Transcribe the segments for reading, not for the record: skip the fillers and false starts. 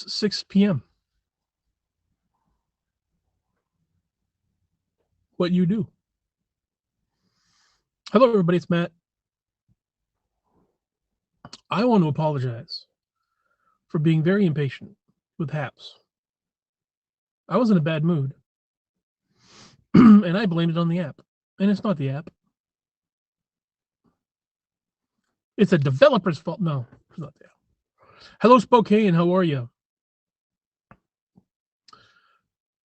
It's 6 p.m. What you do? Hello, everybody. It's Matt. I want to apologize for being very impatient with Haps. I was in a bad mood, and I blamed it on the app. And it's not the app. It's a developer's fault. No, it's not the app. Hello, Spokane. How are you?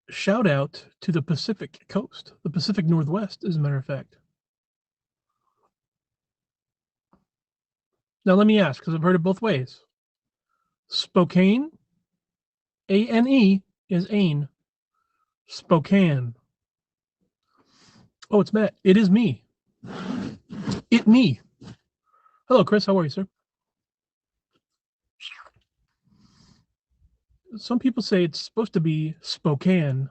Shout out to the Pacific Coast, the Pacific Northwest, as a matter of fact. Now, let me ask, because I've heard it both ways. Spokane, A-N-E, is Ain. Spokane. Oh, it's Matt. It is me. It me. Hello, Chris. How are you, sir? Some people say it's supposed to be Spokane,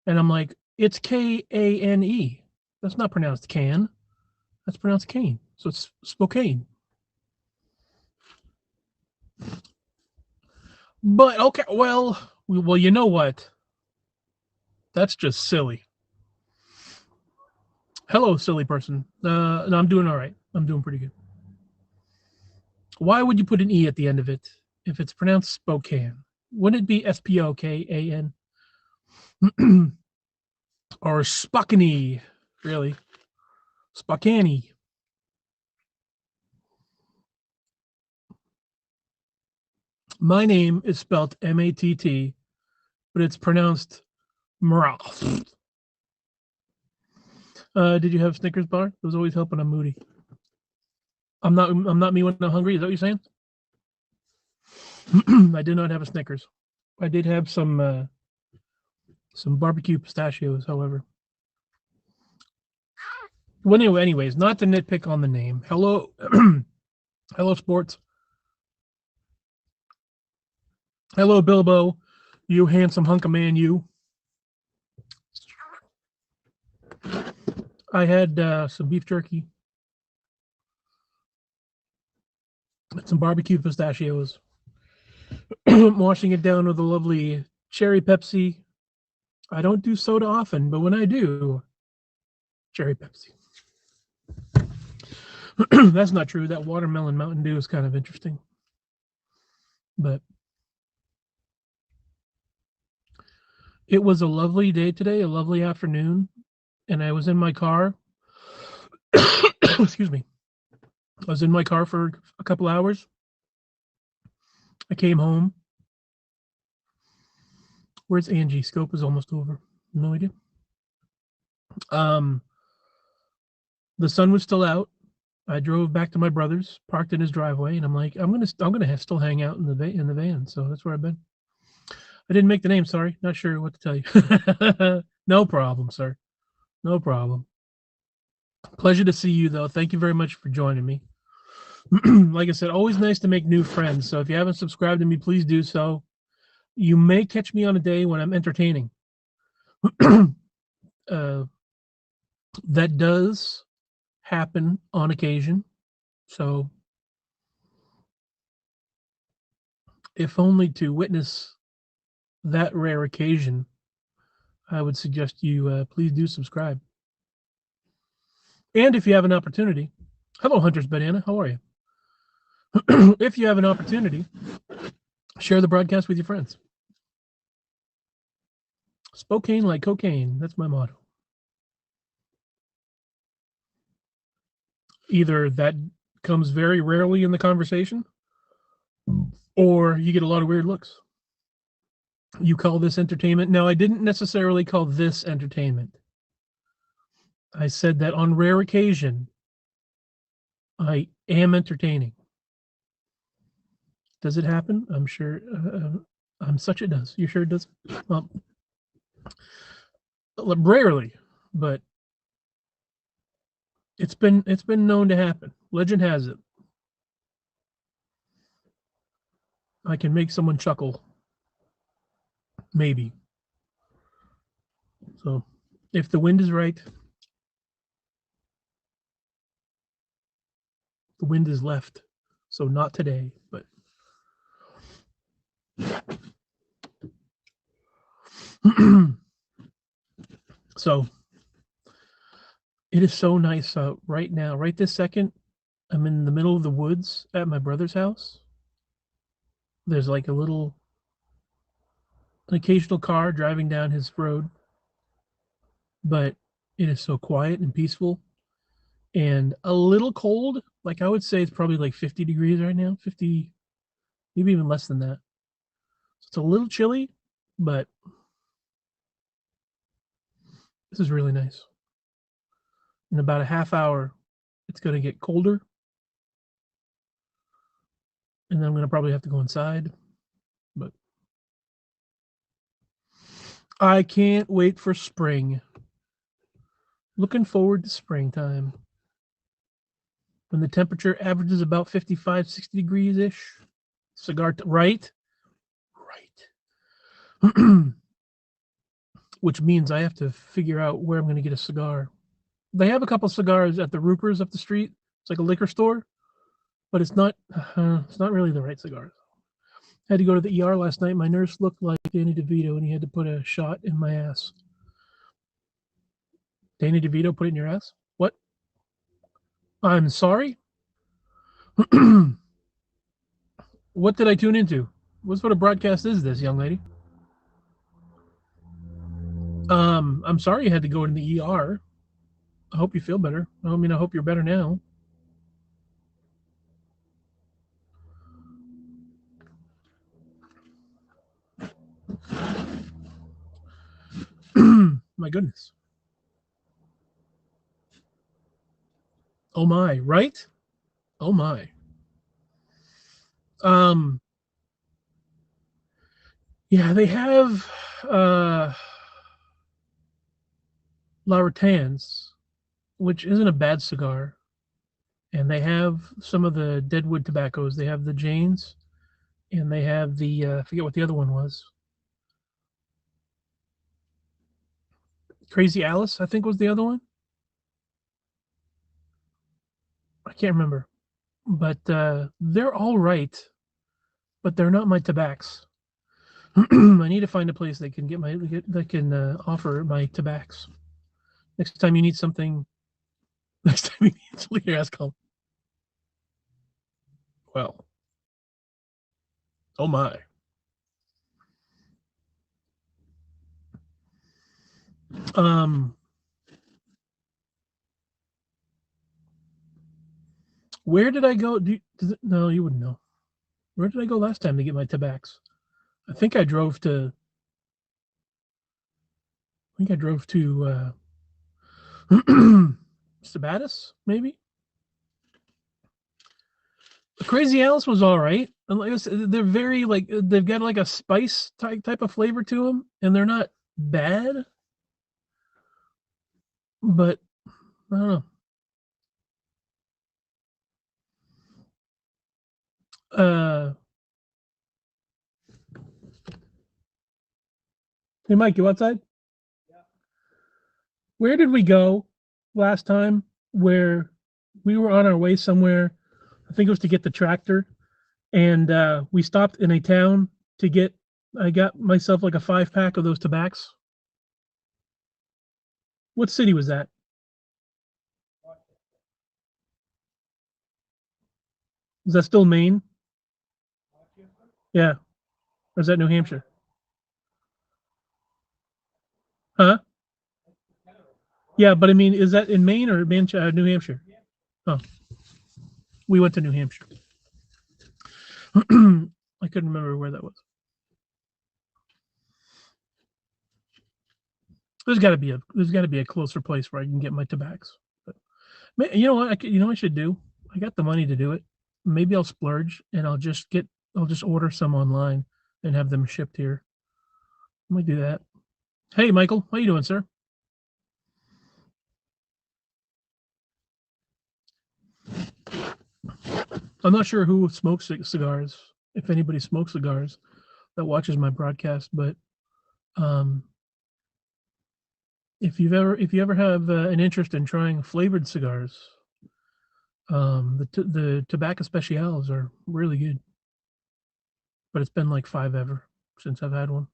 and I'm like, it's K-A-N-E. That's not pronounced can. That's pronounced cane. So it's Spokane. But okay, well, you know what? That's just silly. Hello, silly person. No, I'm doing all right. I'm doing pretty good. Why would you put an E at the end of it if it's pronounced Spokane? Wouldn't it be S-P-O-K-A-N? Or Spokane, really? Spokane. My name is spelled M-A-T-T, but it's pronounced Marath. Did you have Snickers bar? It was always helping. I'm moody. I'm not me when I'm hungry. Is that what you're saying? I did not have a Snickers. I did have some barbecue pistachios, however. Well, anyways, not to nitpick on the name. Hello, hello, sports. Hello, Bilbo. You handsome hunk of man, you. I had some beef jerky, some barbecue pistachios. Washing it down with a lovely cherry Pepsi. I don't do soda often, but when I do, cherry Pepsi. That's not true. That watermelon Mountain Dew is kind of interesting. But it was a lovely day today, a lovely afternoon, and I was in my car. Excuse me. I was in my car for a couple hours. I came home. Where's Angie? Scope is almost over. No idea. The sun was still out. I drove back to my brother's, parked in his driveway, and I'm like, I'm gonna still hang out in the van. So that's where I've been. I didn't make the name. Sorry, not sure what to tell you. No problem, sir. No problem. Pleasure to see you, though. Thank you very much for joining me. Like I said, always nice to make new friends. So if you haven't subscribed to me, please do so. You may catch me on a day when I'm entertaining. That does happen on occasion. So if only to witness that rare occasion, I would suggest you please do subscribe. And if you have an opportunity, hello, Hunter's Banana, how are you? If you have an opportunity, share the broadcast with your friends. Spokane like cocaine. That's my motto. Either that comes very rarely in the conversation, or you get a lot of weird looks. You call this entertainment. Now, I didn't necessarily call this entertainment. I said that on rare occasion, I am entertaining. Does it happen? I'm sure. I'm such it does. You sure it does? Well, rarely, but it's been known to happen. Legend has it. I can make someone chuckle. Maybe. So, if the wind is right, the wind is left. So not today, but So it is so nice out right now. Right this second, I'm in the middle of the woods at my brother's house. There's like an occasional car driving down his road, but it is so quiet and peaceful and a little cold. Like I would say it's probably like 50 degrees right now, 50, maybe even less than that. So it's a little chilly, but this is really nice. In about a half hour, it's going to get colder. And then I'm going to probably have to go inside. But I can't wait for spring. Looking forward to springtime. When the temperature averages about 55, 60 degrees ish. Right? Right. Which means I have to figure out where I'm going to get a cigar. They have a couple cigars at the Ruper's up the street. It's like a liquor store, but it's not really the right cigars. I had to go to the ER last night. My nurse looked like Danny DeVito, and he had to put a shot in my ass. Danny DeVito put it in your ass? What? I'm sorry? What did I tune into? What sort of broadcast is this, young lady? I'm sorry you had to go in the ER. I hope you feel better. I mean, I hope you're better now. My goodness. Oh my, right? Oh my. Yeah, they have La Ratans, which isn't a bad cigar. And they have some of the Deadwood tobaccos. They have the Janes, and they have the I forget what the other one was. Crazy Alice, I think, was the other one. I can't remember, but they're all right, but they're not my tobacs. I need to find a place that can offer my tobacs. Next time you need something, next time you need to leave your ass calm. Well, oh my. Where did I go? No, you wouldn't know. Where did I go last time to get my tobacs? I think I drove to Sabatis, maybe. Crazy Alice was all right. And like I said, they're very like they've got like a spice type of flavor to them, and they're not bad. But I don't know. Hey Mike, you outside? Where did we go last time? Where we were on our way somewhere. I think it was to get the tractor, and we stopped in a town to get. I got myself like a 5-pack of those tobacs. What city was that? Is that still Maine? Yeah. Or is that New Hampshire? Huh? Yeah, but I mean, is that in Maine or New Hampshire? Oh, we went to New Hampshire. I couldn't remember where that was. There's got to be a closer place where I can get my tobacs. But you know what? I should do. I got the money to do it. Maybe I'll splurge and I'll just order some online and have them shipped here. Let me do that. Hey, Michael, how you doing, sir? I'm not sure who smokes cigars, if anybody smokes cigars that watches my broadcast, but if you ever have an interest in trying flavored cigars, the Tobacco Specials are really good. But it's been like 5 ever since I've had one.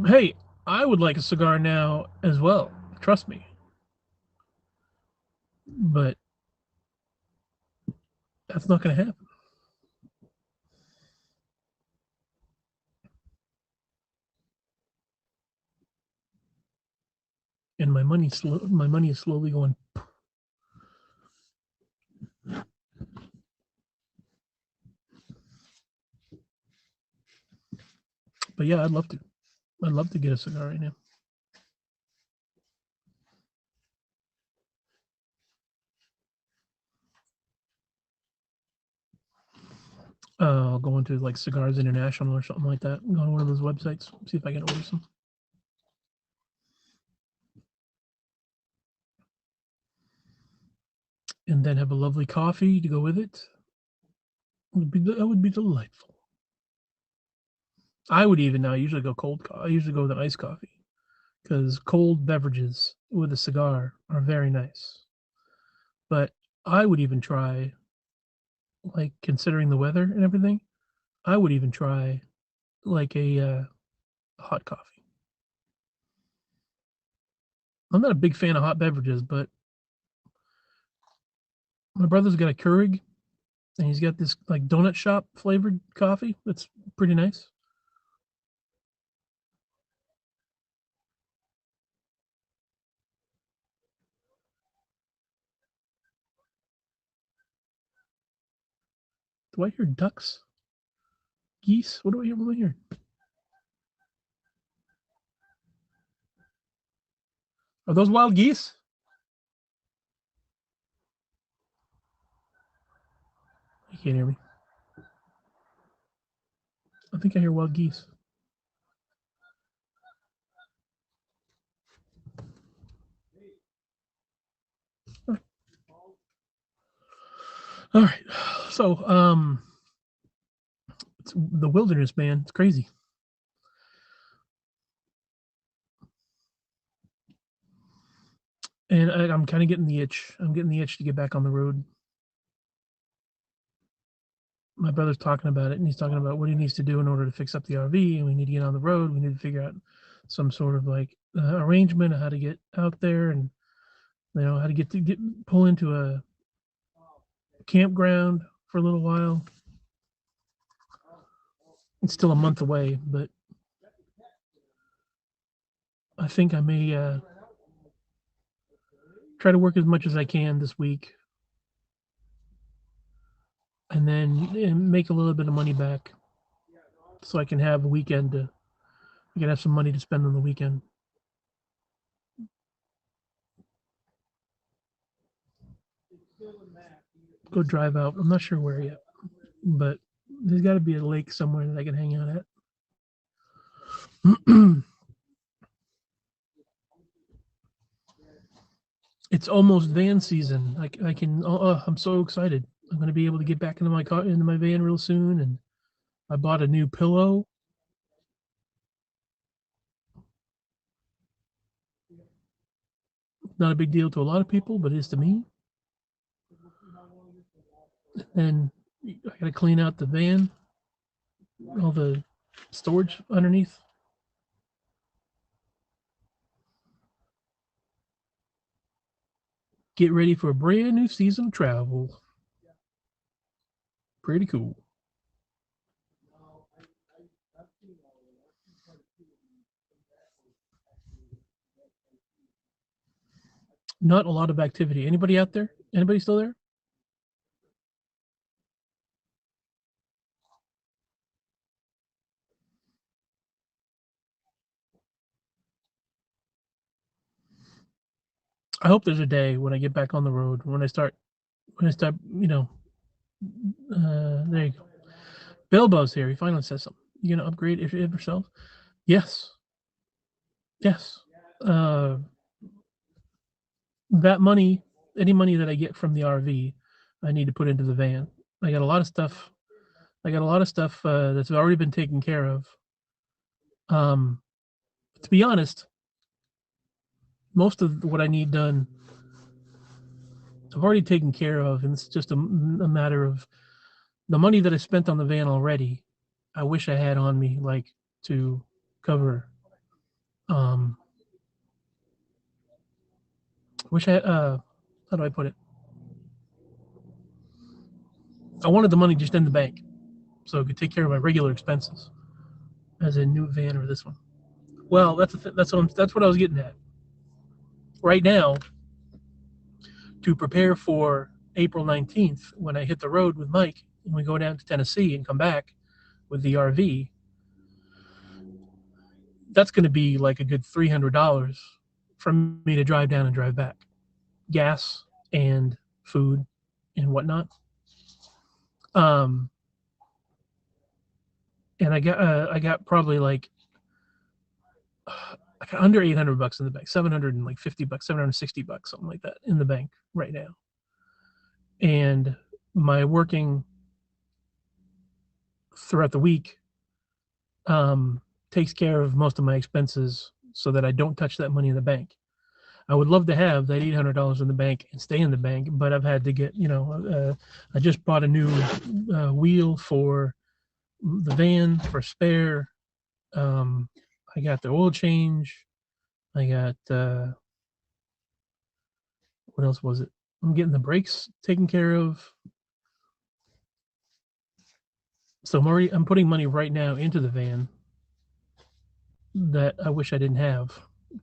Hey, I would like a cigar now as well. Trust me. But that's not going to happen. And my money is slowly going. But yeah, I'd love to. I'd love to get a cigar right now. I'll go into like Cigars International or something like that. Go on one of those websites, see if I can order some. And then have a lovely coffee to go with it. That would be delightful. I would even now usually go cold. I usually go with an iced coffee because cold beverages with a cigar are very nice. But I would even try, like considering the weather and everything, I would even try like a hot coffee. I'm not a big fan of hot beverages, but my brother's got a Keurig and he's got this like donut shop flavored coffee that's pretty nice. Do I hear ducks? Geese? What do I hear? What do I hear? Are those wild geese? You can't hear me. I think I hear wild geese. All right. So, it's the wilderness, man. It's crazy. And I'm kind of getting the itch. I'm getting the itch to get back on the road. My brother's talking about it, and he's talking about what he needs to do in order to fix up the RV. And we need to get on the road. We need to figure out some sort of like arrangement of how to get out there, and how to get pull into a campground for a little while. It's still a month away, but I think I may try to work as much as I can this week, and then make a little bit of money back, so I can have a weekend to. I can have some money to spend on the weekend. Go drive out. I'm not sure where yet, but there's got to be a lake somewhere that I can hang out at. It's almost van season. I can. I'm so excited. I'm going to be able to get back into my car, into my van real soon, and I bought a new pillow. Not a big deal to a lot of people, but it is to me. And I got to clean out the van, all the storage underneath. Get ready for a brand new season of travel. Pretty cool. Not a lot of activity. Anybody out there? Anybody still there? I hope there's a day when I get back on the road, when I start, there you go. Bilbo's here. He finally says something. You gonna upgrade if yourself? Yes. Yes. Uh, that money, any money that I get from the RV, I need to put into the van. I got a lot of stuff. I got a lot of stuff that's already been taken care of. Um, to be honest, most of what I need done, I've already taken care of, and it's just a matter of the money that I spent on the van already. I wish I had on me, like to cover. Wish I how do I put it? I wanted the money just in the bank so I could take care of my regular expenses, as a new van or this one. Well, that's what I was getting at. Right now, to prepare for April 19th, when I hit the road with Mike and we go down to Tennessee and come back with the RV, that's going to be like a good $300 for me to drive down and drive back. Gas and food and whatnot. And I got probably like I got under $800 in the bank, $750, $760, something like that in the bank right now. And my working throughout the week takes care of most of my expenses so that I don't touch that money in the bank. I would love to have that $800 in the bank and stay in the bank, but I've had to get, I just bought a new wheel for the van for spare. I got the oil change. I got, what else was it? I'm getting the brakes taken care of. So I'm putting money right now into the van that I wish I didn't have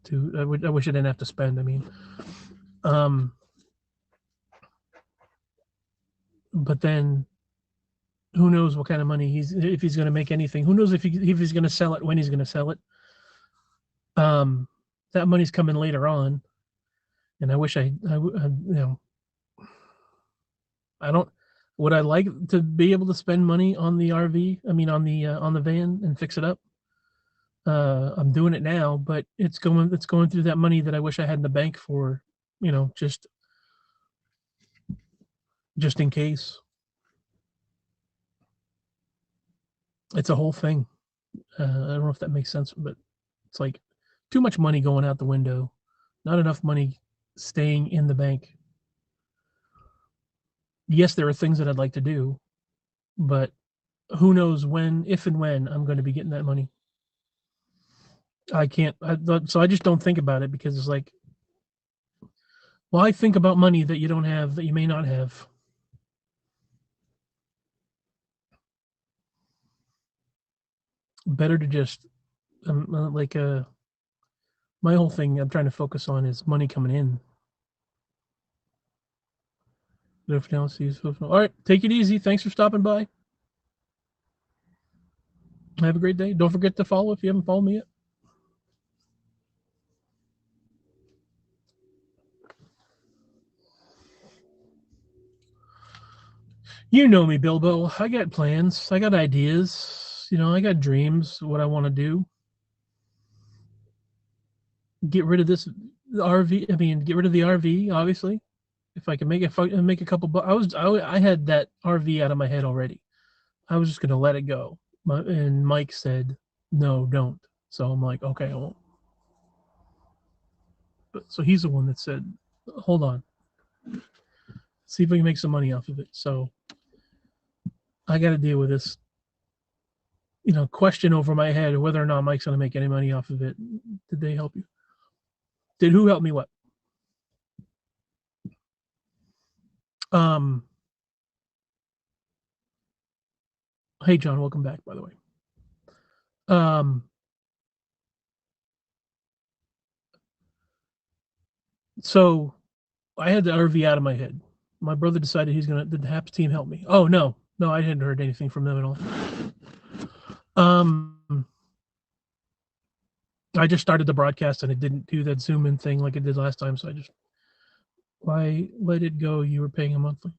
I wish I didn't have to spend. I mean, but then who knows what kind of money if he's going to make anything. Who knows if he's going to sell it, when he's going to sell it. That money's coming later on, and I wish I don't. Would I like to be able to spend money on the RV? I mean, on the van and fix it up. I'm doing it now, but it's going through that money that I wish I had in the bank for, just in case. It's a whole thing. I don't know if that makes sense, but it's like too much money going out the window, not enough money staying in the bank. Yes, there are things that I'd like to do, but who knows if and when I'm going to be getting that money. I can't. So I just don't think about it, because it's like, why think about money that you don't have, that you may not have? Better to just my whole thing I'm trying to focus on is money coming in. All right, take it easy. Thanks for stopping by. Have a great day. Don't forget to follow if you haven't followed me yet. You know me, Bilbo. I got plans. I got ideas. I got dreams, what I want to do. Get rid of this RV. I mean, get rid of the RV, obviously. If I can make a couple bucks. I had that RV out of my head already. I was just going to let it go. And Mike said, no, don't. So I'm like, okay, I won't. So he's the one that said, hold on. See if we can make some money off of it. So I got to deal with this, question over my head whether or not Mike's going to make any money off of it. Did they help you? Did who help me what? Hey, John, welcome back, by the way. So I had the RV out of my head. My brother decided the HAPS team help me. Oh, no, I hadn't heard anything from them at all. I just started the broadcast and it didn't do that Zoom in thing like it did last time. So why let it go? You were paying a monthly.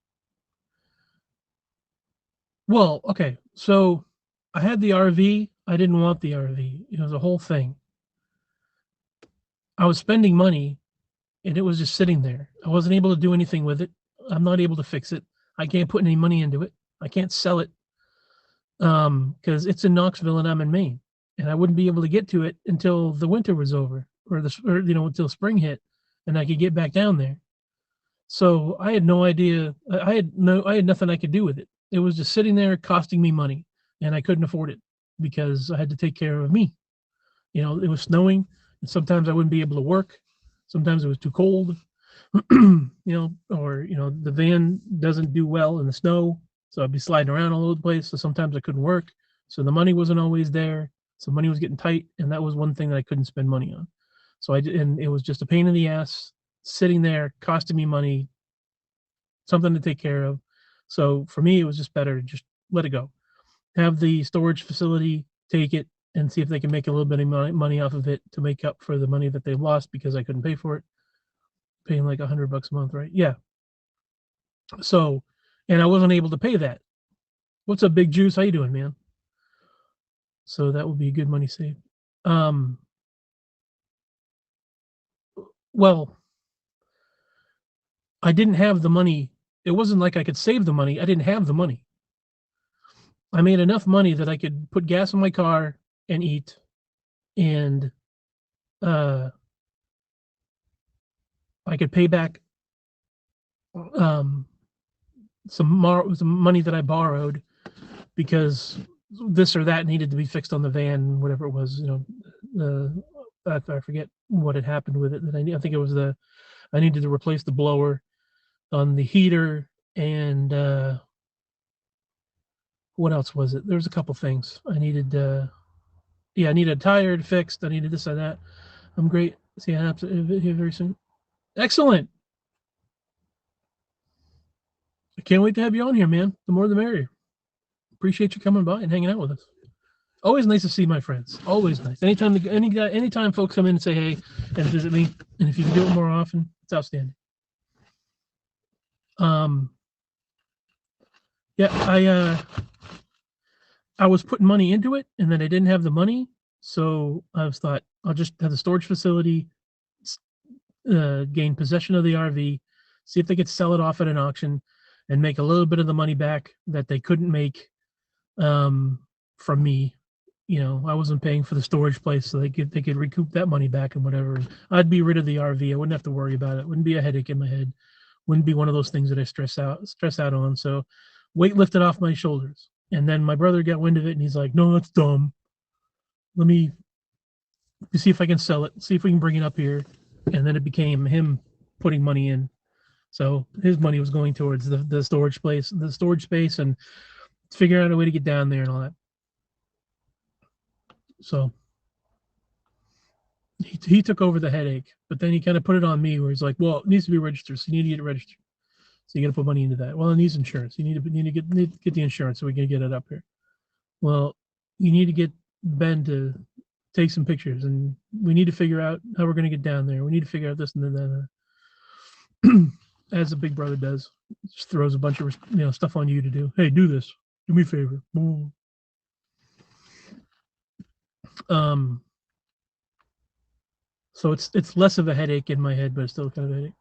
Well, okay. So I had the RV. I didn't want the RV. It was a whole thing. I was spending money and it was just sitting there. I wasn't able to do anything with it. I'm not able to fix it. I can't put any money into it. I can't sell it because it's in Knoxville and I'm in Maine, and I wouldn't be able to get to it until the winter was over, or until spring hit, and I could get back down there. So I had no idea. I had nothing I could do with it. It was just sitting there costing me money, and I couldn't afford it because I had to take care of me. It was snowing. Sometimes I wouldn't be able to work. Sometimes it was too cold, or the van doesn't do well in the snow, so I'd be sliding around all over the place. So sometimes I couldn't work, so the money wasn't always there. So money was getting tight, and that was one thing that I couldn't spend money on. So and it was just a pain in the ass sitting there, costing me money, something to take care of. So for me, it was just better to just let it go. Have the storage facility take it and see if they can make a little bit of money off of it to make up for the money that they lost because I couldn't pay for it. Paying like $100 a month, right? Yeah. So, and I wasn't able to pay that. What's up, Big Juice? How you doing, man? So that would be a good money save. Well, I didn't have the money. It wasn't like I could save the money. I didn't have the money. I made enough money that I could put gas in my car and eat, and I could pay back some money that I borrowed because this or that needed to be fixed on the van, whatever it was. I forget what had happened with it. That I think it was I needed to replace the blower on the heater, and what else was it? There was a couple things I needed. I needed a tire fixed. I needed this and that. I'm great. See, I here very soon. Excellent. I can't wait to have you on here, man. The more the merrier. Appreciate you coming by and hanging out with us. Always nice to see my friends. Always nice. Anytime folks come in and say hey and visit me, and if you can do it more often, it's outstanding. I was putting money into it, and then I didn't have the money, so I thought I'll just have the storage facility gain possession of the RV, see if they could sell it off at an auction, and make a little bit of the money back that they couldn't make from me. I wasn't paying for the storage place, so they could recoup that money back and whatever. And I'd be rid of the RV. I wouldn't have to worry about it. It wouldn't be a headache in my head. Wouldn't be one of those things that I stress out on. So weight lifted off my shoulders. And then my brother got wind of it, and he's like, "No, that's dumb. Let me see if I can sell it. See if we can bring it up here." And then it became him putting money in. So his money was going towards the storage place, the storage space, and figuring out a way to get down there and all that. So he took over the headache, but then he kind of put it on me where he's like, "Well, it needs to be registered, so you need to get it registered. So you got to put money into that. Well, it needs insurance. You need to get the insurance so we can get it up here. Well, you need to get Ben to take some pictures, and we need to figure out how we're going to get down there. We need to figure out this and then that." As a big brother does, just throws a bunch of stuff on you to do. Hey, do this. Do me a favor. So it's less of a headache in my head, but it's still kind of a headache.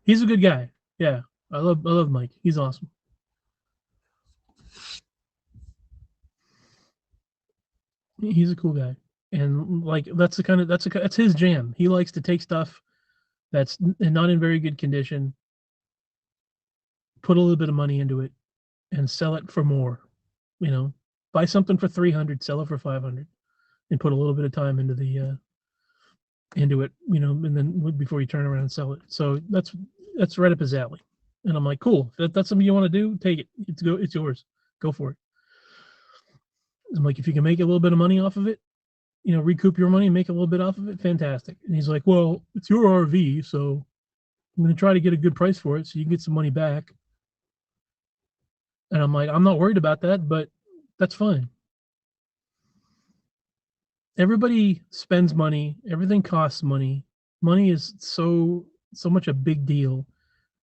He's a good guy. Yeah, I love Mike. He's awesome. He's a cool guy, and like that's his jam. He likes to take stuff that's not in very good condition, put a little bit of money into it, and sell it for more. Buy something for $300, sell it for $500, and put a little bit of time into it, and then before you turn around and sell it. So that's right up his alley. And I'm like, cool. If that's something you want to do, take it. It's yours. Go for it. I'm like, if you can make a little bit of money off of it, recoup your money and make a little bit off of it, fantastic. And he's like, well, it's your RV, so I'm going to try to get a good price for it so you can get some money back. And I'm like, I'm not worried about that, but that's fine. Everybody spends money. Everything costs money. Money is so much a big deal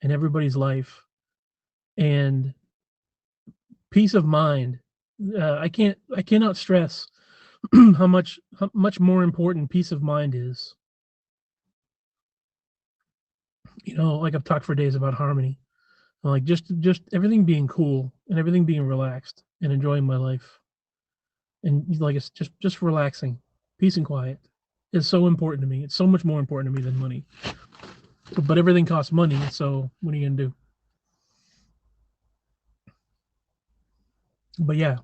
in everybody's life. And peace of mind, I cannot stress how much more important peace of mind is. Like I've talked for days about harmony, like just everything being cool and everything being relaxed and enjoying my life, and like it's just relaxing. Peace and quiet is so important to me. It's so much more important to me than money. But everything costs money, so what are you gonna do? But yeah,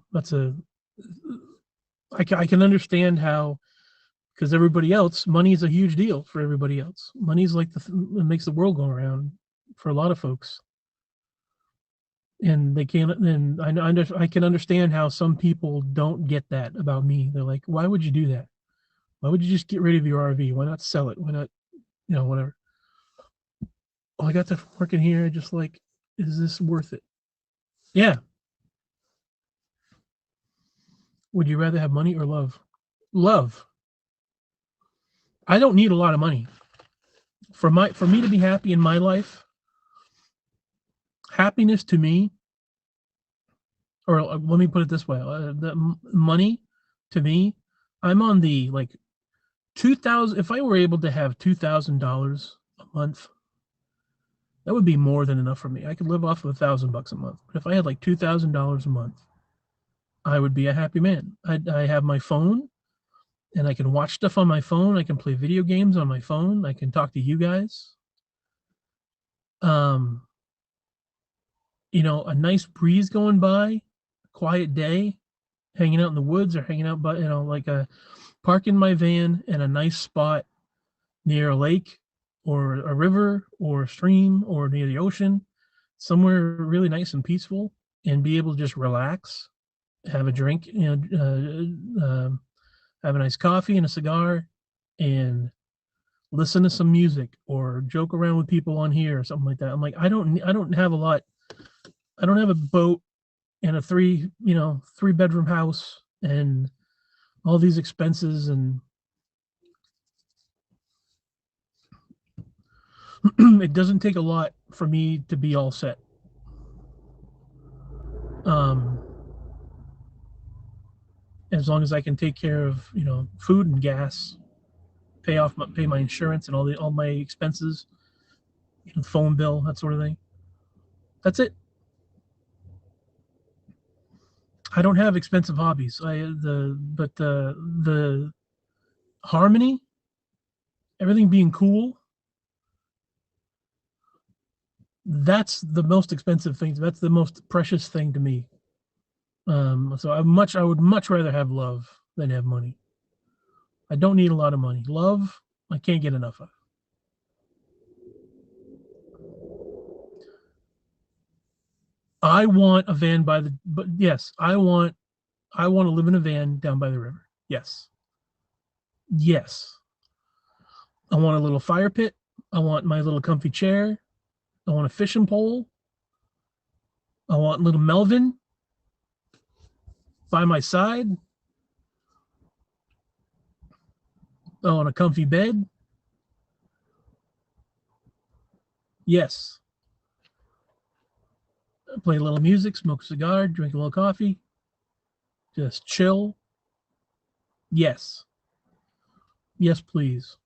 I can understand how because everybody else, money is a huge deal for everybody else. Money's like it makes the world go around for a lot of folks. And they can't, and I can understand how some people don't get that about me. They're like, why would you do that? Why would you just get rid of your RV? Why not sell it? Why not, whatever. Oh, I got to work in here. Just like, is this worth it? Yeah. Would you rather have money or love? Love. I don't need a lot of money. For me to be happy in my life, happiness to me, or let me put it this way, the money to me, I'm on the like 2,000. If I were able to have $2,000 a month, that would be more than enough for me. I could live off of $1,000 a month. But if I had like $2,000 a month, I would be a happy man. I have my phone, and I can watch stuff on my phone. I can play video games on my phone. I can talk to you guys. A nice breeze going by, quiet day, hanging out in the woods or hanging out by, like parking my van in a nice spot near a lake or a river or a stream or near the ocean, somewhere really nice and peaceful, and be able to just relax, have a drink, have a nice coffee and a cigar, and listen to some music or joke around with people on here or something like that. I'm like, I don't have a lot. I don't have a boat and a three-bedroom house and all these expenses, and it doesn't take a lot for me to be all set. As long as I can take care of, food and gas, pay my insurance and all my expenses, phone bill, that sort of thing. That's it. I don't have expensive hobbies. But the harmony, everything being cool, that's the most expensive thing. That's the most precious thing to me. So I would much rather have love than have money. I don't need a lot of money. Love, I can't get enough of. I want a van but yes, I want to live in a van down by the river. Yes. Yes. I want a little fire pit. I want my little comfy chair. I want a fishing pole. I want little Melvin by my side. I want a comfy bed. Yes. Play a little music, smoke a cigar, drink a little coffee. Just chill. Yes. Yes, please.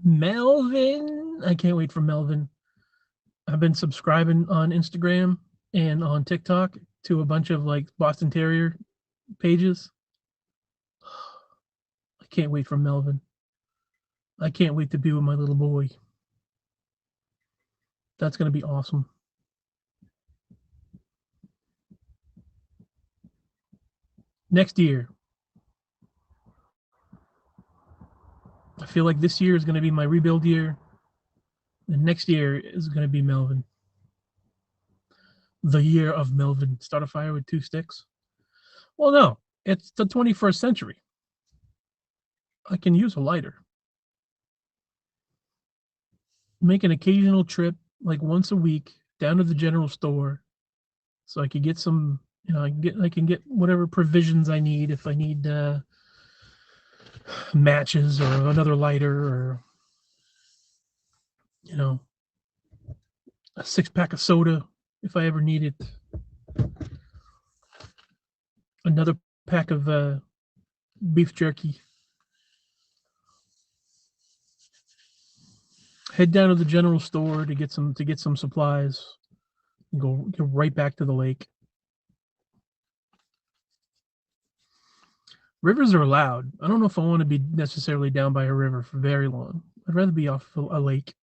Melvin. I can't wait for Melvin. I've been subscribing on Instagram and on TikTok to a bunch of like Boston Terrier pages. I can't wait for Melvin. I can't wait to be with my little boy. That's going to be awesome. Next year. I feel like this year is going to be my rebuild year. And next year is going to be Melvin. The year of Melvin. Start a fire with two sticks. Well, no, it's the 21st century. I can use a lighter. Make an occasional trip, like once a week, down to the general store, so I could get some. I can get whatever provisions I need if I need matches or another lighter or a 6-pack of soda if I ever need it. Another pack of beef jerky. Head down to the general store to get some supplies. And go right back to the lake. Rivers are loud. I don't know if I want to be necessarily down by a river for very long. I'd rather be off a lake.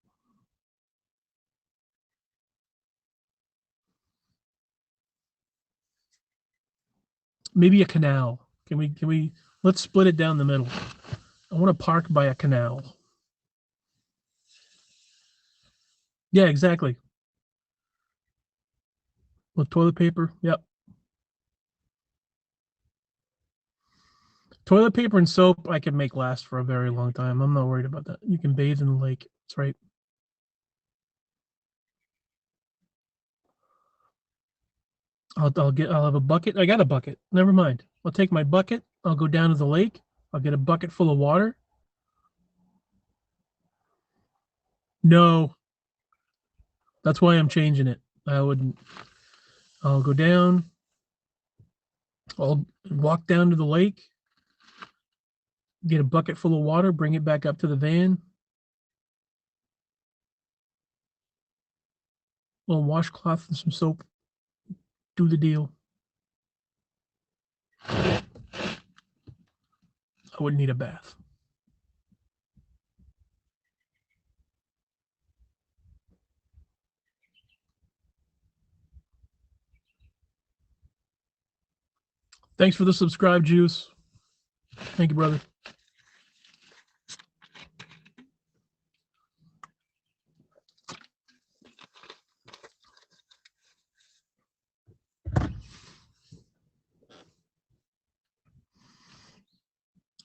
Maybe a canal. Can we let's split it down the middle. I want to park by a canal. Yeah, exactly. With toilet paper. Yep. Toilet paper and soap I can make last for a very long time. I'm not worried about that. You can bathe in the lake. That's right. I'll have a bucket. I got a bucket. Never mind. I'll take my bucket. I'll go down to the lake. I'll get a bucket full of water. No, that's why I'm changing it. I wouldn't. I'll go down. I'll walk down to the lake, get a bucket full of water, bring it back up to the van. A little washcloth and some soap. Do the deal. I wouldn't need a bath. Thanks for the subscribe, Juice. Thank you, brother.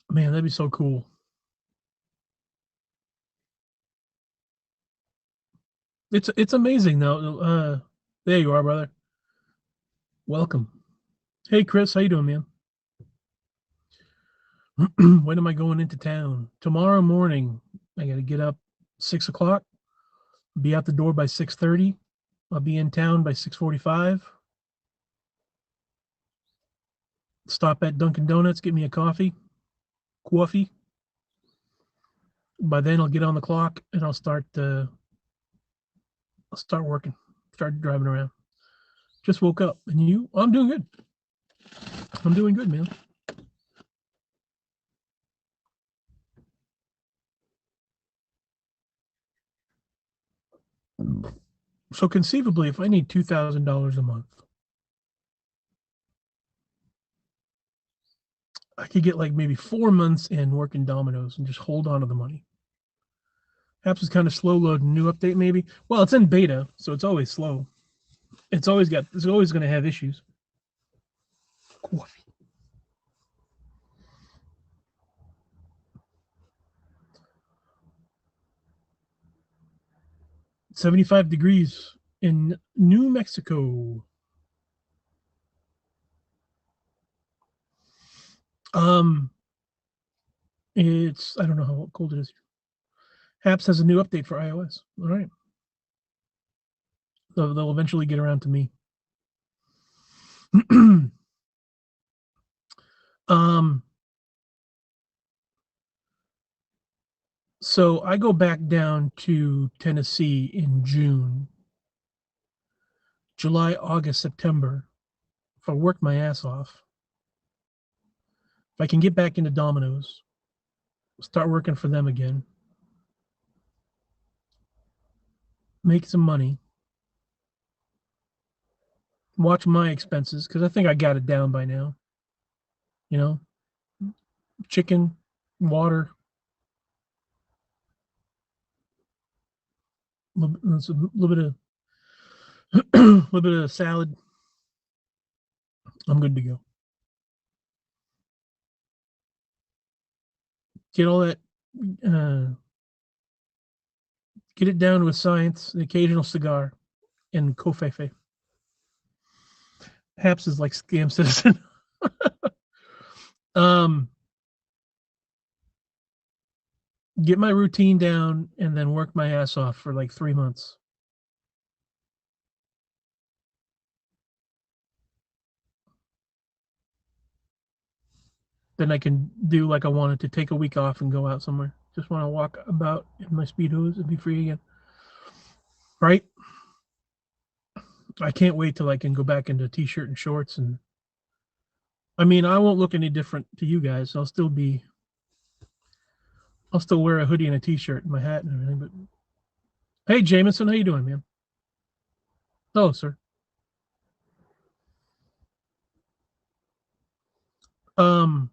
Man, that'd be so cool. It's amazing though. There you are, brother. Welcome. Hey, Chris, how you doing, man? When am I going into town? Tomorrow morning. I got to get up 6 o'clock. Be out the door by 6:30. I'll be in town by 6:45. Stop at Dunkin' Donuts, get me a coffee. By then, I'll get on the clock and I'll start working, start driving around. Just woke up, and you? I'm doing good. I'm doing good, man. So conceivably, if I need $2,000 a month, I could get like maybe 4 months in working Domino's and just hold on to the money. Apps is kind of slow loading. New update, maybe. Well, it's in beta, so it's always slow. It's always going to have issues. Coffee. 75 degrees in New Mexico. It's I don't know how cold it is. Apps has a new update for iOS. All right. They'll eventually get around to me. So I go back down to Tennessee in June, July, August, September. If I work my ass off, if I can get back into Domino's, start working for them again, make some money, watch my expenses, because I think I got it down by now. You know, chicken, water, a little bit of a little bit of salad. I'm good to go. Get all that, get it down with science, the occasional cigar, and kofefe. Haps is like Scam Citizen. Get my routine down and then work my ass off for like 3 months. Then I can do like I wanted to take a week off and go out somewhere. Just want to walk about in my Speedos and be free again. Right? I can't wait till I can go back into t-shirt and shorts. And I mean, I won't look any different to you guys. I'll still wear a hoodie and a t-shirt and my hat and everything. But hey, Jameson, how you doing, man? Oh, sir. Um,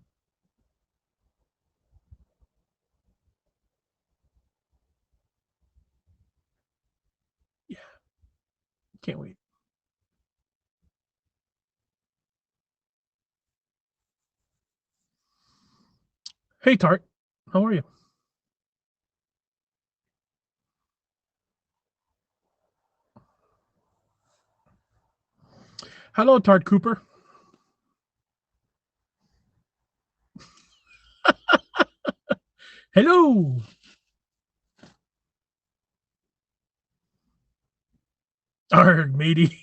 yeah, can't wait. Hey, Tart, how are you? Hello, Tart Cooper. Hello. Arg, matey.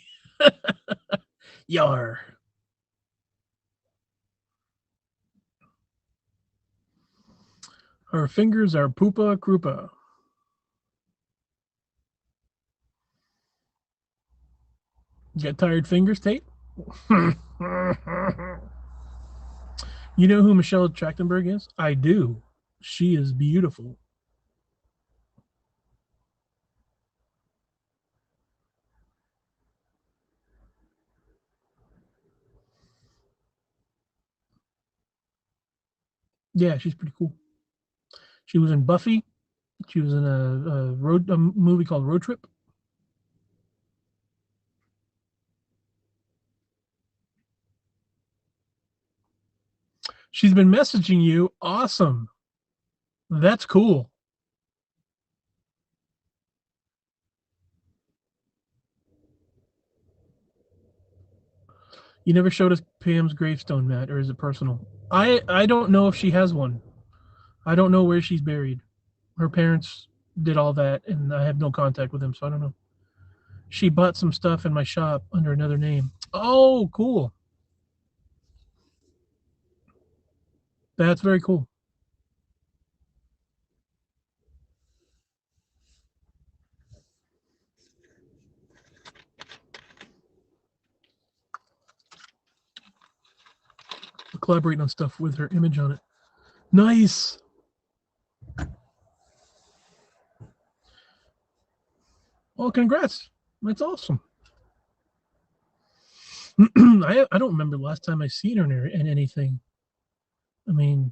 Yar. Her fingers are poopa krupa. Get tired fingers, Tate? You know who Michelle Trachtenberg is? I do. She is beautiful. Yeah, she's pretty cool. She was in Buffy. She was in a movie called Road Trip. She's been messaging you. Awesome. That's cool. You never showed us Pam's gravestone, Matt, or is it personal? I don't know if she has one. I don't know where she's buried. Her parents did all that, and I have no contact with them, so I don't know. She bought some stuff in my shop under another name. Oh, cool. That's very cool. We're collaborating on stuff with her image on it. Nice. Well, congrats. That's awesome. I don't remember the last time I seen her in anything. I mean,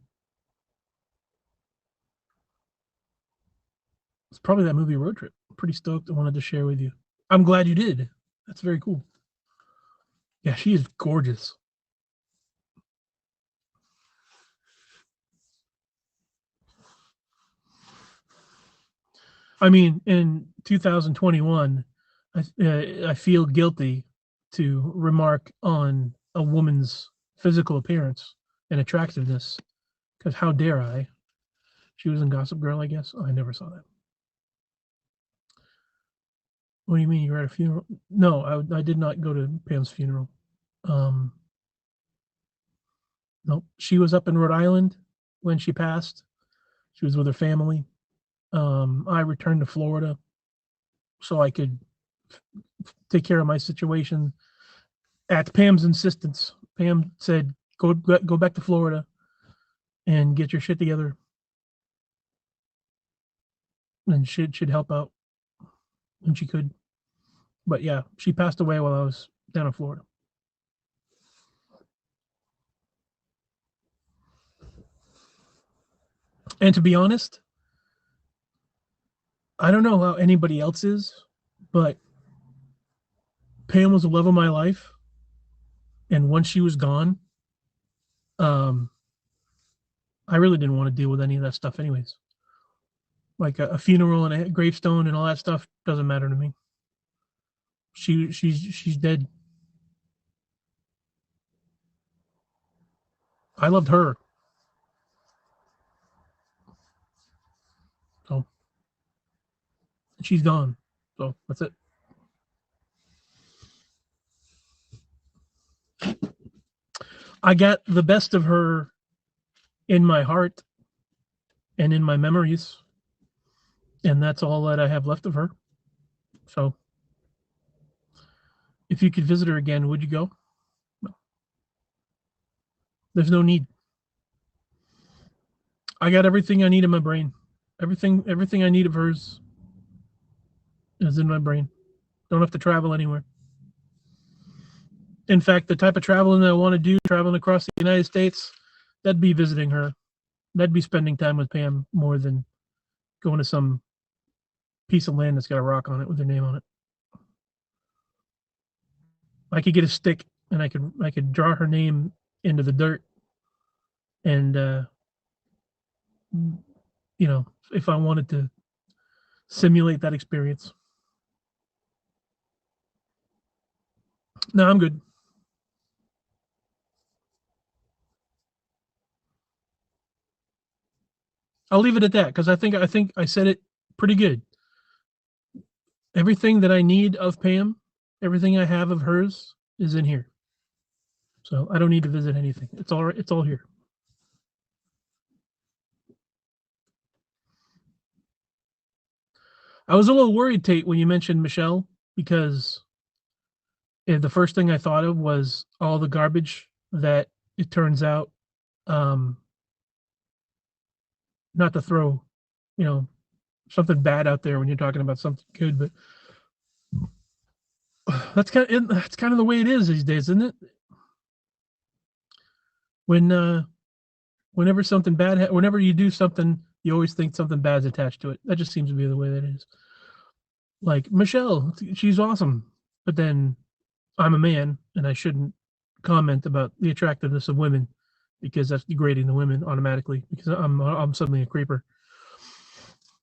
it's probably that movie Road Trip. I'm pretty stoked. I wanted to share with you. I'm glad you did. That's very cool. Yeah, she is gorgeous. I mean, in 2021, I feel guilty to remark on a woman's physical appearance and attractiveness because how dare I? She was in Gossip Girl, I guess. Oh, I never saw that. What do you mean you were at a funeral? No, I did not go to Pam's funeral. Um, no, she was up in Rhode Island when she passed. She was with her family. I returned to Florida so I could take care of my situation at Pam's insistence. Pam said, "Go back to Florida and get your shit together, and should help out when she could." But yeah, she passed away while I was down in Florida. And to be honest, I don't know how anybody else is, but Pam was the love of my life, and once she was gone, um, I really didn't want to deal with any of that stuff, anyways. Like a funeral and a gravestone and all that stuff doesn't matter to me. She's dead. I loved her, so she's gone. So that's it. I got the best of her in my heart and in my memories, and that's all that I have left of her. So if you could visit her again, would you go? No. There's no need. I got everything I need in my brain. Everything I need of hers is in my brain. Don't have to travel anywhere. In fact, the type of traveling that I want to do, traveling across the United States, that'd be visiting her. That'd be spending time with Pam more than going to some piece of land that's got a rock on it with her name on it. I could get a stick and I could draw her name into the dirt, and you know, if I wanted to simulate that experience. No, I'm good. I'll leave it at that because I think I said it pretty good. Everything that I need of Pam, everything I have of hers is in here. So I don't need to visit anything. It's all right. It's all here. I was a little worried, Tate, when you mentioned Michelle, because the first thing I thought of was all the garbage that it turns out, not to throw, you know, something bad out there when you're talking about something good, but that's kind of the way it is these days, isn't it? When whenever something bad, whenever you do something, you always think something bad's attached to it. That just seems to be the way that is. Like Michelle, she's awesome, but then I'm a man and I shouldn't comment about the attractiveness of women because that's degrading the women automatically because I'm suddenly a creeper.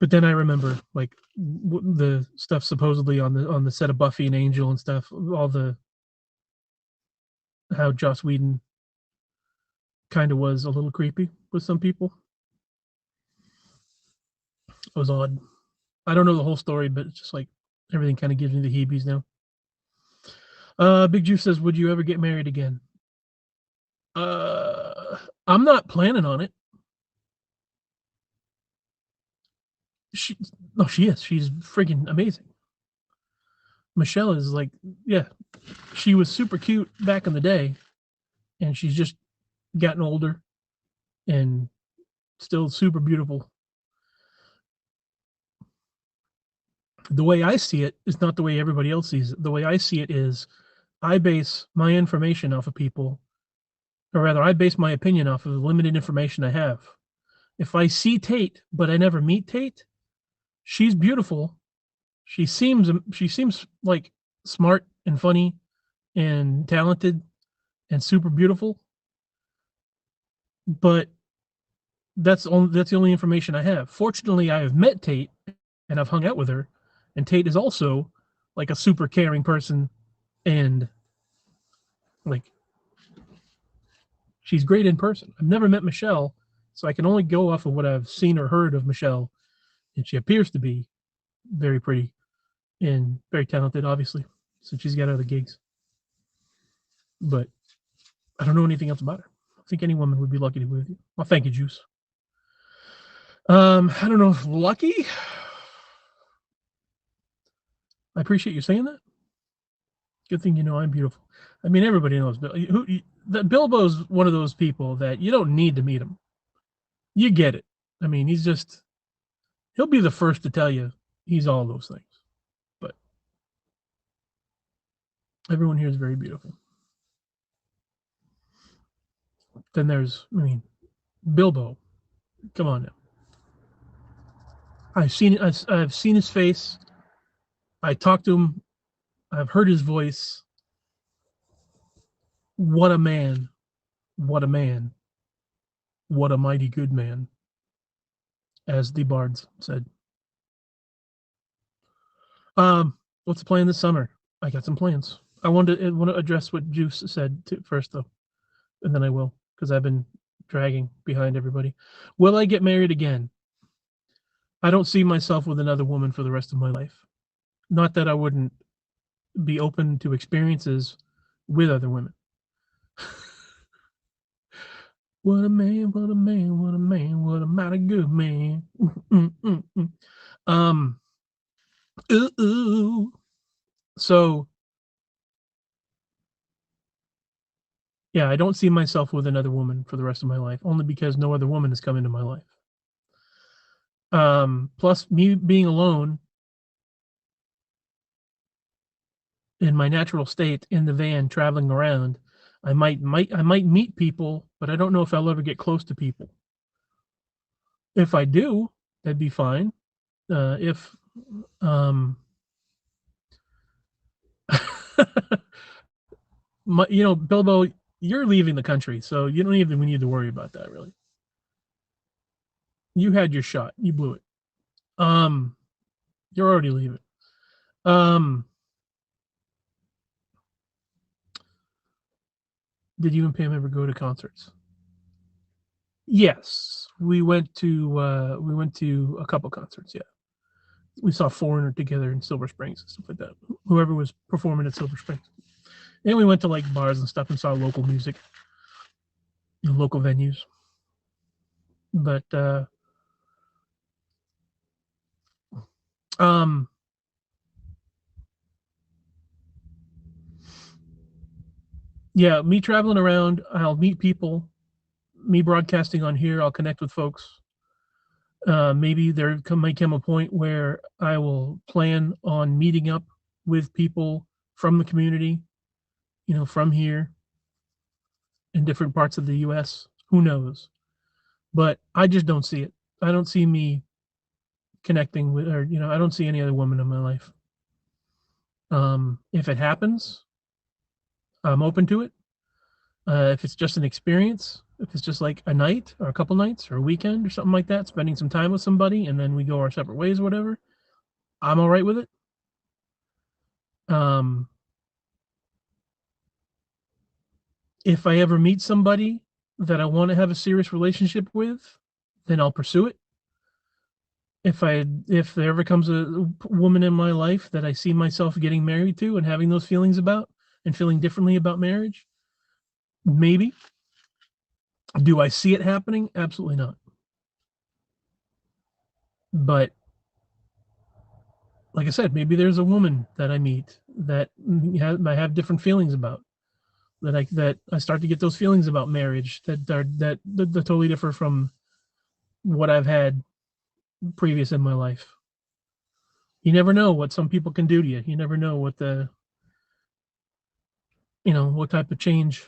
But then I remember like the stuff supposedly on the set of Buffy and Angel and stuff, all the how Joss Whedon kind of was a little creepy with some people. It was odd. I don't know the whole story, but it's just like everything kind of gives me the heebies now. Big Juice says, "Would you ever get married again?" I'm not planning on it. She, no, she is. She's freaking amazing. Michelle is like, yeah, she was super cute back in the day, and she's just gotten older and still super beautiful. The way I see it is not the way everybody else sees it. The way I see it is I base my information off of people, or rather, I base my opinion off of the limited information I have. If I see Tate, but I never meet Tate, she's beautiful. She seems like smart and funny and talented and super beautiful. But that's the only information I have. Fortunately, I have met Tate and I've hung out with her, and Tate is also like a super caring person, and like she's great in person. I've never met Michelle, so I can only go off of what I've seen or heard of Michelle, and she appears to be very pretty and very talented, obviously, since she's got other gigs. But I don't know anything else about her. I think any woman would be lucky to be with you. Well, thank you, Juice. I don't know if lucky. I appreciate you saying that. Good thing you know I'm beautiful. I mean, everybody knows that Bilbo's one of those people that you don't need to meet him. You get it. I mean, he'll be the first to tell you he's all those things. But everyone here is very beautiful. Then there's, I mean, Bilbo. Come on now. I've seen his face. I talked to him. I've heard his voice. What a man. What a man. What a mighty good man, as the bards said. What's the plan this summer? I got some plans. I want to address what Juice said first, though, and then I will, because I've been dragging behind everybody. Will I get married again? I don't see myself with another woman for the rest of my life. Not that I wouldn't be open to experiences with other women. What a man, what a man, what a man, what a mighty good man. So, yeah, I don't see myself with another woman for the rest of my life, only because no other woman has come into my life. Plus, me being alone in my natural state in the van traveling around, I might meet people, but I don't know if I'll ever get close to people. If I do, that'd be fine. If Bilbo, you're leaving the country, so you don't even need to worry about that, really. You had your shot. You blew it. You're already leaving. Did you and Pam ever go to concerts? Yes, we went to a couple concerts. Yeah, we saw Foreigner together in Silver Springs and stuff like that. Whoever was performing at Silver Springs, and we went to like bars and stuff and saw local music, local venues. But yeah, me traveling around, I'll meet people. Me broadcasting on here, I'll connect with folks. Maybe there might come a point where I will plan on meeting up with people from the community, from here in different parts of the U.S. Who knows? But I just don't see it. I don't see me connecting with, or I don't see any other woman in my life. If it happens, I'm open to it. If it's just an experience, if it's just like a night or a couple nights or a weekend or something like that, spending some time with somebody and then we go our separate ways or whatever, I'm all right with it. If I ever meet somebody that I want to have a serious relationship with, then I'll pursue it. If there ever comes a woman in my life that I see myself getting married to and having those feelings about and feeling differently about marriage, maybe. Do I see it happening? Absolutely not. But like I said, maybe there's a woman that I meet that I have different feelings about, that I start to get those feelings about marriage that totally differ from what I've had previous in my life. You never know what some people can do to you. You never know what what type of change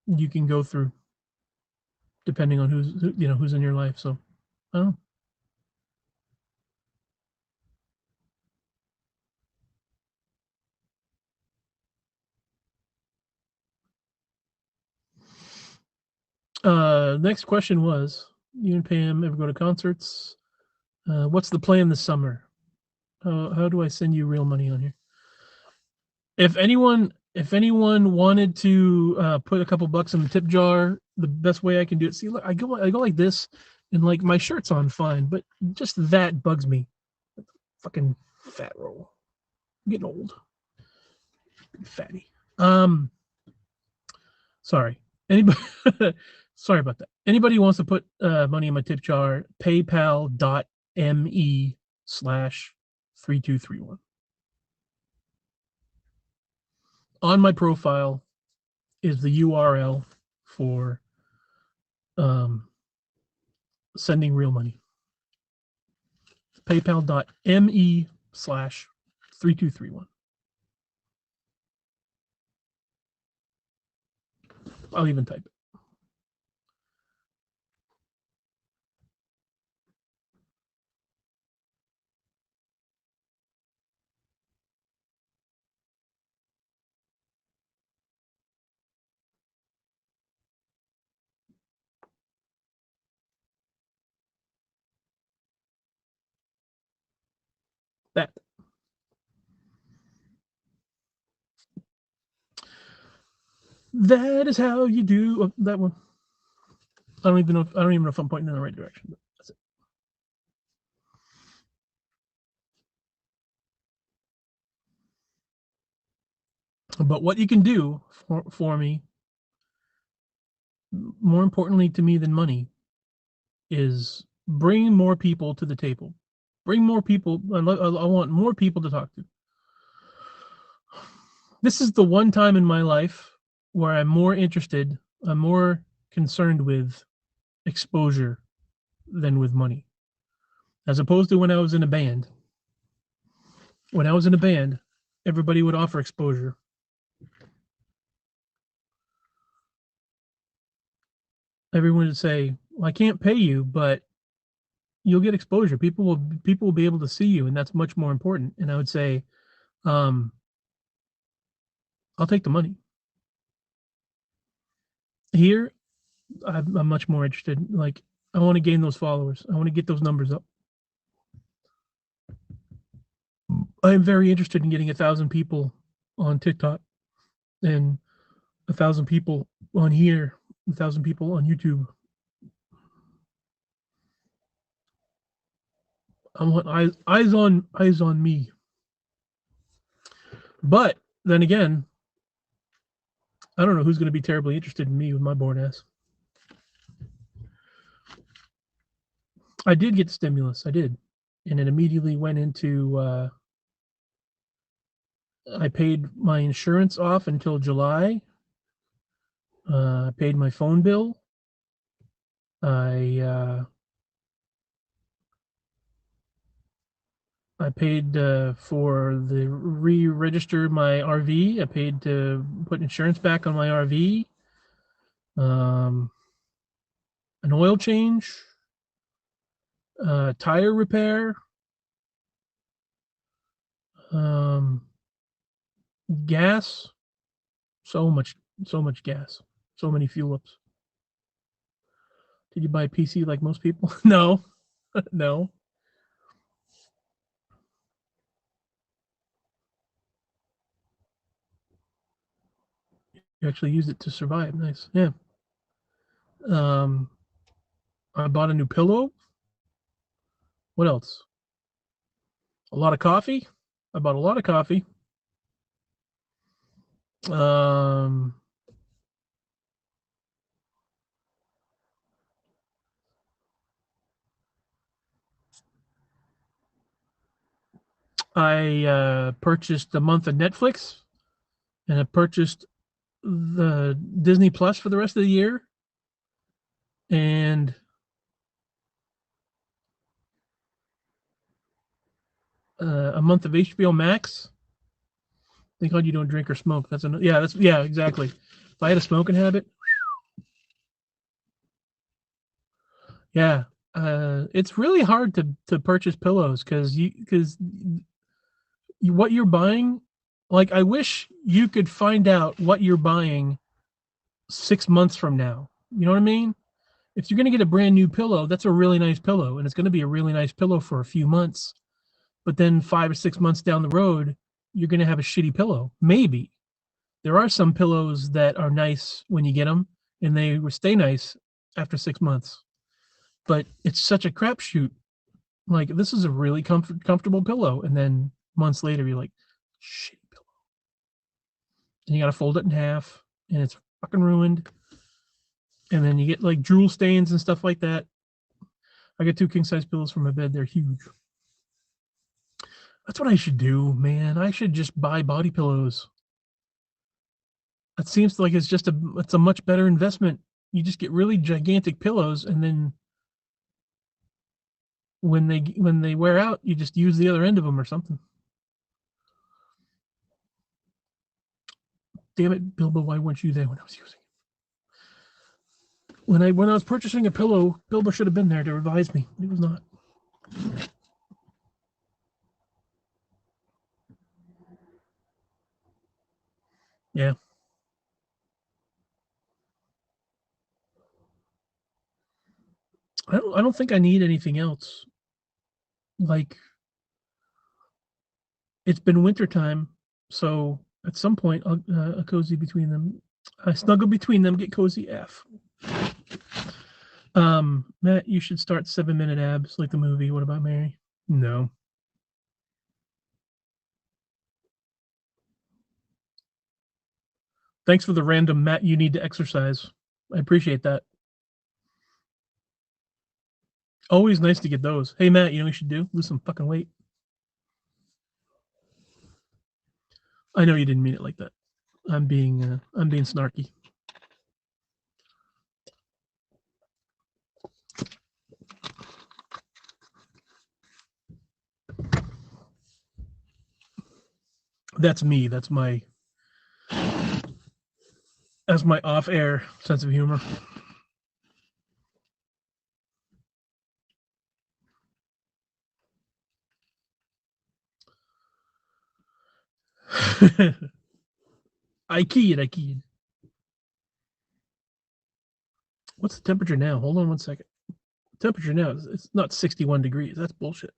you can go through depending on who's in your life. So I don't know. Next question was, you and Pam ever go to concerts? What's the plan this summer? How do I send you real money on here? If anyone wanted to put a couple bucks in the tip jar, the best way I can do it. See, look, I go like this, and like my shirt's on fine, but just that bugs me. Fucking fat roll. I'm getting old. Big fatty. Sorry. Anybody? Sorry about that. Anybody who wants to put money in my tip jar? PayPal.me/3231. On my profile is the URL for sending real money. PayPal.me/3231. I'll even type it. That. That is how you do that one. I don't even know if I'm pointing in the right direction, but that's it. But what you can do for me, more importantly to me than money, is bring more people to the table. Bring more people. I want more people to talk to. This is the one time in my life where I'm more concerned with exposure than with money. As opposed to when I was in a band. When I was in a band, everybody would offer exposure. Everyone would say, well, I can't pay you, but you'll get exposure. People will be able to see you, and that's much more important. And I would say, um, I'll take the money. Here, I'm much more interested. Like, I want to gain those followers. I want to get those numbers up. I am very interested in getting 1,000 people on TikTok and 1,000 people on here, 1,000 people on YouTube. I want eyes on me. But then again, I don't know who's going to be terribly interested in me with my bored ass. I did get the stimulus. I did. And it immediately went into, I paid my insurance off until July. I paid my phone bill. I paid for the re-register my RV. I paid to put insurance back on my RV. An oil change, tire repair, gas. So much gas. So many fuel ups. Did you buy a PC like most people? No, no. You actually used it to survive. Nice. Yeah. I bought a new pillow. What else? A lot of coffee. I bought a lot of coffee. I purchased a month of Netflix, and I purchased the Disney Plus for the rest of the year, and a month of HBO Max. Thank God you don't drink or smoke. That's exactly. If I had a smoking habit, yeah, it's really hard to purchase pillows because what you're buying, like I wish you could find out what you're buying 6 months from now. You know what I mean? If you're gonna get a brand new pillow, that's a really nice pillow, and it's gonna be a really nice pillow for a few months. But then 5 or 6 months down the road, you're gonna have a shitty pillow. Maybe there are some pillows that are nice when you get them, and they will stay nice after 6 months. But it's such a crapshoot. Like this is a really comfortable pillow, and then months later you're like, shitty pillow, and you got to fold it in half, and it's fucking ruined. And then you get like drool stains and stuff like that. I got 2 king size pillows for my bed. They're huge. That's what I should do, man. I should just buy body pillows. It seems like it's a much better investment. You just get really gigantic pillows, and then when they wear out, you just use the other end of them or something. Damn it, Bilbo, why weren't you there when I was using it? When I was purchasing a pillow, Bilbo should have been there to advise me. He was not. Yeah. I don't think I need anything else. Like it's been wintertime, so at some point I'll cozy between them. I snuggle between them, get cozy F. Matt, you should start 7-minute abs like the movie. What about Mary? No. Thanks for the random Matt, you need to exercise. I appreciate that. Always nice to get those. Hey Matt, you know what you should do? Lose some fucking weight. I know you didn't mean it like that. I'm being snarky. That's me. That's my off-air sense of humor. I keyed. What's the temperature now? Hold on one second. Temperature now, it's not 61 degrees. That's bullshit.